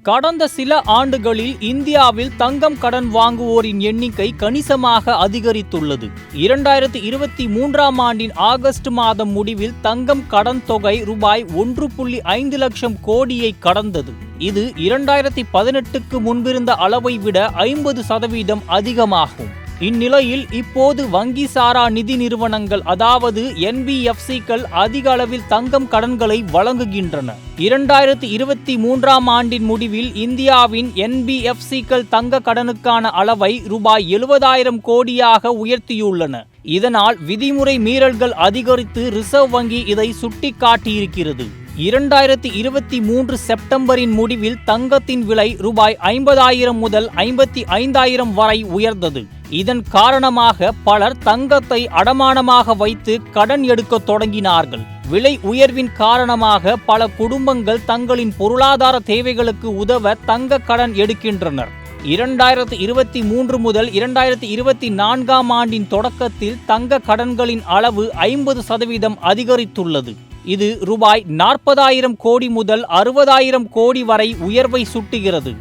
கடந்த சில ஆண்டுகளில் இந்தியாவில் தங்கம் கடன் வாங்குவோரின் எண்ணிக்கை கணிசமாக அதிகரித்துள்ளது. 2023ஆம் ஆண்டின் ஆகஸ்ட் மாதம் முடிவில் தங்கம் கடன் தொகை ரூபாய் 1.5 லட்சம் கோடியை கடந்தது. இது 2018க்கு முன்பிருந்த அளவை விட 50% அதிகமாகும். இந்நிலையில் இப்போது வங்கி சாரா நிதி நிறுவனங்கள் அதாவது NBFCக்கள் அதிக அளவில் தங்கம் கடன்களை வழங்குகின்றன. 2023ஆம் ஆண்டின் முடிவில் இந்தியாவின் NBFCக்கள் தங்க கடனுக்கான அளவை ரூபாய் 70,000 கோடியாக உயர்த்தியுள்ளன. இதனால் விதிமுறை மீறல்கள் அதிகரித்து ரிசர்வ் வங்கி இதை சுட்டிக்காட்டியிருக்கிறது. 2023 செப்டம்பரின் முடிவில் தங்கத்தின் விலை ரூபாய் 50,000 முதல் 55,000 வரை உயர்ந்தது. இதன் காரணமாக பலர் தங்கத்தை அடமானமாக வைத்து கடன் எடுக்க தொடங்கினார்கள். விலை உயர்வின் காரணமாக பல குடும்பங்கள் தங்களின் பொருளாதார தேவைகளுக்கு உதவ தங்க கடன் எடுக்கின்றனர். 2023 முதல் 2024ஆம் ஆண்டின் தொடக்கத்தில் தங்க கடன்களின் அளவு 50% அதிகரித்துள்ளது. இது ரூபாய் 40,000 கோடி முதல் 60,000 கோடி வரை உயர்வை சுட்டுகிறது.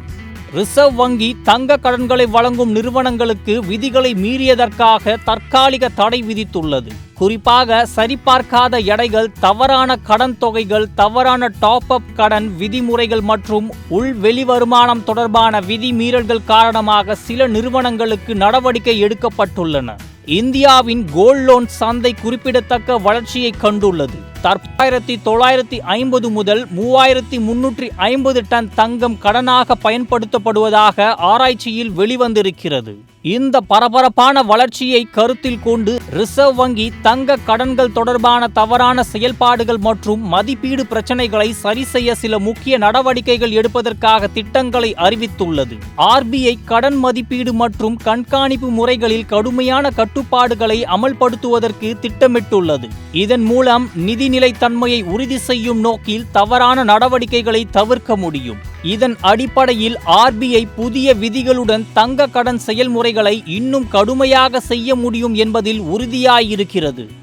ரிசர்வ் வங்கி தங்க கடன்களை வழங்கும் நிறுவனங்களுக்கு விதிகளை மீறியதற்காக தற்காலிக தடை விதித்துள்ளது. குறிப்பாக சரிபார்க்காத எடைகள், தவறான கடன் தொகைகள், தவறான டாப் அப் கடன் விதிமுறைகள் மற்றும் வெளி வருமானம் தொடர்பான விதி மீறல்கள் காரணமாக சில நிறுவனங்களுக்கு நடவடிக்கை எடுக்கப்பட்டுள்ளன. இந்தியாவின் கோல்ட் லோன் சந்தை குறிப்பிடத்தக்க வளர்ச்சியை கண்டுள்ளது. 1950 முதல் 3,350 டன் தங்கம் கடனாக பயன்படுத்தப்படுவதாக ஆராய்ச்சியில் வெளிவந்திருக்கிறது. இந்த பரபரப்பான வளர்ச்சியை கருத்தில் கொண்டு ரிசர்வ் வங்கி தங்க கடன்கள் தொடர்பான தவறான செயல்பாடுகள் மற்றும் மதிப்பீடு பிரச்சனைகளை சரி செய்ய சில முக்கிய நடவடிக்கைகள் எடுப்பதற்காக திட்டங்களை அறிவித்துள்ளது. RBI கடன் மதிப்பீடு மற்றும் கண்காணிப்பு முறைகளில் கடுமையான கட்டுப்பாடுகளை அமல்படுத்துவதற்கு திட்டமிட்டுள்ளது. இதன் மூலம் நிதிநிலைத்தன்மையை உறுதி செய்யும் நோக்கில் தவறான நடவடிக்கைகளை தவிர்க்க முடியும். இதன் அடிப்படையில் RBI புதிய விதிகளுடன் தங்க கடன் செயல்முறைகளை இன்னும் கடுமையாக செய்ய முடியும் என்பதில் உறுதியாயிருக்கிறது.